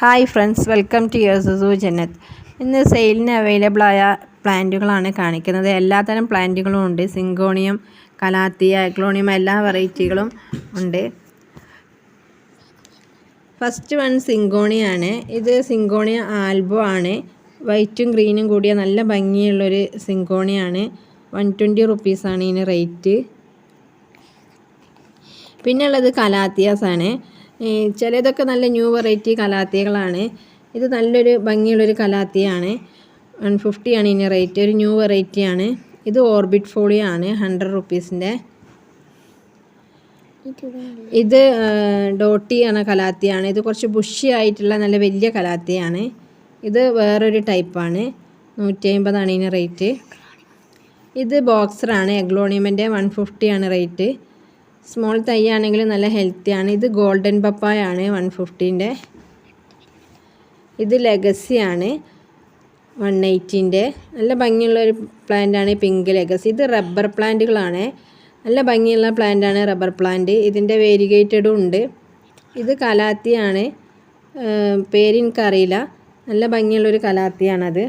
Hi friends, welcome to your Jannath. ഇന്ന് സെയിലിന് available ആയ പ്ലാന്റുകളാണ് കാണിക്കുന്നത്. എല്ലാത്തരം പ്ലാന്റുകളും ഉണ്ട്. സിങ്കോണിയം, കലാത്തിയ, എഗ്ലോണിയം എല്ലാ വെറൈറ്റികളും ഉണ്ട്. ഫസ്റ്റ് വൺ സിങ്കോണിയാണ്. ഇത് സിങ്കോണിയ ആൽബോ ആണ്. വൈറ്റും ഗ്രീനും കൂടിയ നല്ല ഭംഗിയുള്ളൊരു സിങ്കോണിയാണ്. 120 റുപ്പീസാണ് ഇതിന് റേറ്റ്. പിന്നെ ഉള്ളത് കലാത്തിയാസ് ആണ്. ചിലതൊക്കെ നല്ല ന്യൂ വെറൈറ്റി കലാത്തിയകളാണ്. ഇത് നല്ലൊരു ഭംഗിയുള്ളൊരു കലാത്തിയാണ്. 150 ആണ് ഇതിന് റേറ്റ്. ഒരു ന്യൂ വെറൈറ്റിയാണ്. ഇത് ഓർബിറ്റ് ഫോളിയോ ആണ്, 100 റുപ്പീസിൻ്റെ. ഇത് ഡോട്ടി എന്ന കലാത്തിയാണ്. ഇത് കുറച്ച് ബുഷി ആയിട്ടുള്ള നല്ല വലിയ കലാത്തിയാണ്. ഇത് വേറൊരു ടൈപ്പാണ്. 150 ആണ് ഇതിന് റേറ്റ്. ഇത് ബോക്സറാണ്, എഗ്ലോണിയമിൻ്റെ. 150 ആണ് റേറ്റ്. സ്മോൾ തൈ ആണെങ്കിൽ നല്ല ഹെൽത്തിയാണ്. ഇത് ഗോൾഡൻ പപ്പായ ആണ്, 150ൻ്റെ. ഇത് ലെഗസി ആണ്, 180ൻ്റെ. നല്ല ഭംഗിയുള്ളൊരു പ്ലാന്റാണ് പിങ്ക് ലെഗസി. ഇത് റബ്ബർ പ്ലാന്റുകളാണ്. നല്ല ഭംഗിയുള്ള പ്ലാന്റാണ് റബ്ബർ പ്ലാന്റ്. ഇതിൻ്റെ വേരിഗേറ്റഡും ഉണ്ട്. ഇത് കലാത്തിയാണ്, പേരെനിക്കറിയില്ല. നല്ല ഭംഗിയുള്ളൊരു കലാത്തിയാണത്.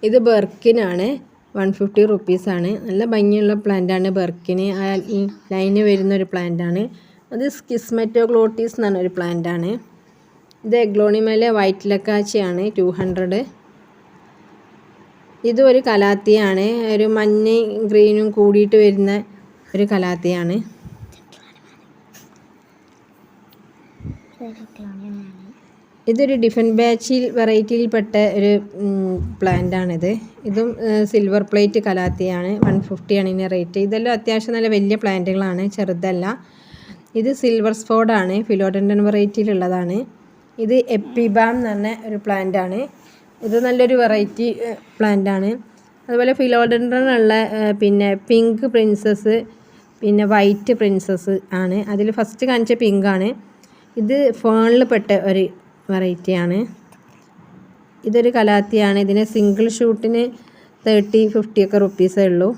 ഇത് ബെർക്കിനാണ്, 150 റുപ്പീസാണ്. നല്ല ഭംഗിയുള്ള പ്ലാന്റാണ് ബെർക്കിന്. ആ ലൈന് വരുന്നൊരു പ്ലാന്റാണ്. അത് സ്കിസ്മെറ്റോഗ്ലോട്ടീസ് എന്ന് പറഞ്ഞൊരു പ്ലാന്റാണ്. ഇത് എഗ്ലോണിമയിലെ വൈറ്റ് ലക്കാച്ചിയാണ്, 200. ഇത് ഒരു കലാത്തിയാണ്. ഒരു മഞ്ഞയും ഗ്രീനും കൂടിയിട്ട് വരുന്ന ഒരു കലാത്തിയാണ്. ഇതൊരു ഡിഫറെൻറ്റ് ബാച്ചിൽ വെറൈറ്റിയിൽപ്പെട്ട ഒരു പ്ലാന്റാണിത്. ഇതും സിൽവർ പ്ലേറ്റ് കലാത്തിയാണ്, 150 ആണ് ഇതിൻ്റെ റേറ്റ്. ഇതെല്ലാം അത്യാവശ്യം നല്ല വലിയ പ്ലാന്റുകളാണ്, ചെറുതല്ല. ഇത് സിൽവർ സ്പോഡാണ്, ഫിലോഡൻഡൻ വെറൈറ്റിയിലുള്ളതാണ്. ഇത് എപ്പിബാം എന്ന് പറഞ്ഞ ഒരു പ്ലാന്റാണ്. ഇത് നല്ലൊരു വെറൈറ്റി പ്ലാന്റാണ്. അതുപോലെ ഫിലോഡൻഡനുള്ള പിന്നെ പിങ്ക് പ്രിൻസസ്, പിന്നെ വൈറ്റ് പ്രിൻസസ് ആണ്. അതിൽ ഫസ്റ്റ് കാണിച്ച പിങ്കാണ്. ഇത് ഫേണിൽ പെട്ട ഒരു വെറൈറ്റിയാണ്. ഇതൊരു കലാത്തിയാണ്. ഇതിന് സിംഗിൾ ഷൂട്ടിന് 30-50 ഒക്കെ റുപ്പീസേ ഉള്ളൂ.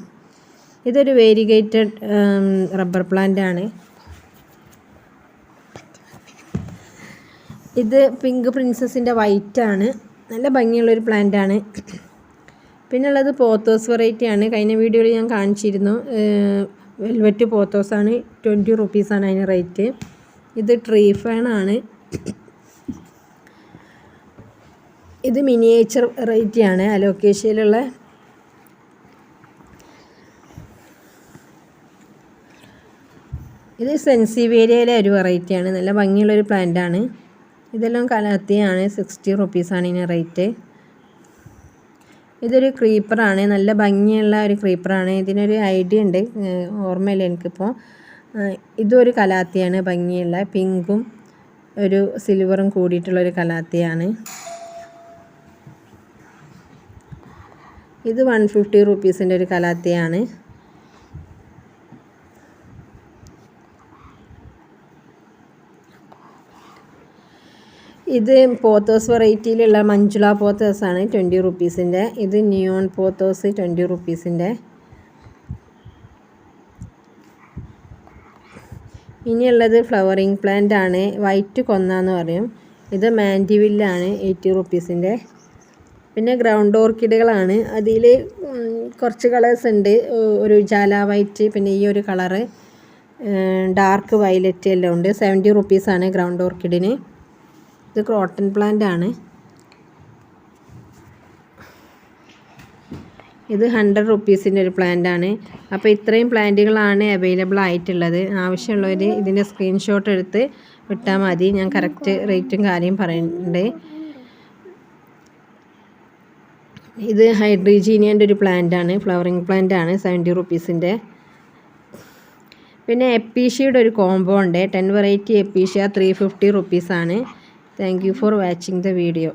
ഇതൊരു വേരിഗേറ്റഡ് റബ്ബർ പ്ലാന്റ് ആണ്. ഇത് പിങ്ക് പ്രിൻസസിൻ്റെ വൈറ്റ് ആണ്. നല്ല ഭംഗിയുള്ളൊരു പ്ലാന്റ് ആണ്. പിന്നെ ഉള്ളത് പോത്തോസ് വെറൈറ്റി ആണ്. കഴിഞ്ഞ വീഡിയോയിൽ ഞാൻ കാണിച്ചിരുന്നു. വെൽവെറ്റ് പോത്തോസാണ്, 20 റുപ്പീസാണ് അതിന് റേറ്റ്. ഇത് ട്രീ ഫേൺ ആണ്. ഇത് മിനിയേച്ചർ വെറൈറ്റിയാണ്, അലോക്കേഷ്യയിലുള്ള. ഇത് സെൻസിവേരിയയിലെ ഒരു വെറൈറ്റിയാണ്. നല്ല ഭംഗിയുള്ളൊരു പ്ലാന്റാണ്. ഇതെല്ലാം കലാത്തിയാണ്, 60 റുപ്പീസാണ് ഇതിന് റേറ്റ്. ഇതൊരു ക്രീപ്പറാണ്, നല്ല ഭംഗിയുള്ള ഒരു ക്രീപ്പറാണ്. ഇതിനൊരു ഐഡിയ ഉണ്ട്, ഓർമ്മയില്ല എനിക്കിപ്പോൾ. ഇതൊരു കലാത്തിയാണ്, ഭംഗിയുള്ള പിങ്കും ഒരു സിൽവറും കൂടിയിട്ടുള്ളൊരു കലാത്തിയാണ്. ഇത് 150 റുപ്പീസിൻ്റെ ഒരു കലാത്തിയാണ്. ഇത് പോത്തോസ് വെറൈറ്റിയിലുള്ള മഞ്ജുള പോത്തോസാണ്, 20 റുപ്പീസിൻ്റെ. ഇത് നിയോൺ പോത്തോസ്, 20 റുപ്പീസിൻ്റെ. ഇനിയുള്ളത് ഫ്ലവറിങ് പ്ലാന്റ് ആണ്, വൈറ്റ് കൊന്ന എന്ന് പറയും. ഇത് മാൻഡിവില്ലാണ്, 80 റുപ്പീസിൻ്റെ. പിന്നെ ഗ്രൗണ്ട് ഓർക്കിഡുകളാണ്. അതിൽ കുറച്ച് കളേഴ്സ് ഉണ്ട്. ഒരു ജാല വൈറ്റ്, പിന്നെ ഈ ഒരു കളറ് ഡാർക്ക് വയലറ്റ് എല്ലാം ഉണ്ട്. 70 റുപ്പീസാണ് ഗ്രൗണ്ട് ഓർക്കിഡിന്. ഇത് ക്രോട്ടൺ പ്ലാന്റ് ആണ്. ഇത് 100 റുപ്പീസിൻ്റെ ഒരു പ്ലാന്റ് ആണ്. അപ്പോൾ ഇത്രയും പ്ലാന്റുകളാണ് അവൈലബിൾ ആയിട്ടുള്ളത്. ആവശ്യമുള്ളവർ ഇതിൻ്റെ സ്ക്രീൻഷോട്ട് എടുത്ത് വിട്ടാൽ മതി. ഞാൻ കറക്റ്റ് റേറ്റും കാര്യം പറയുന്നുണ്ട്. ഇത് ഹൈഡ്രീജീനിയൻ്റെ ഒരു പ്ലാന്റ് ആണ്, ഫ്ലവറിങ് പ്ലാന്റ് ആണ്, 70 റുപ്പീസിൻ്റെ. പിന്നെ എപ്പീഷ്യയുടെ ഒരു കോംബോ ഉണ്ട്, 10 വെറൈറ്റി എപ്പീഷ്യ, 350 റുപ്പീസാണ്. Thank you for watching the video.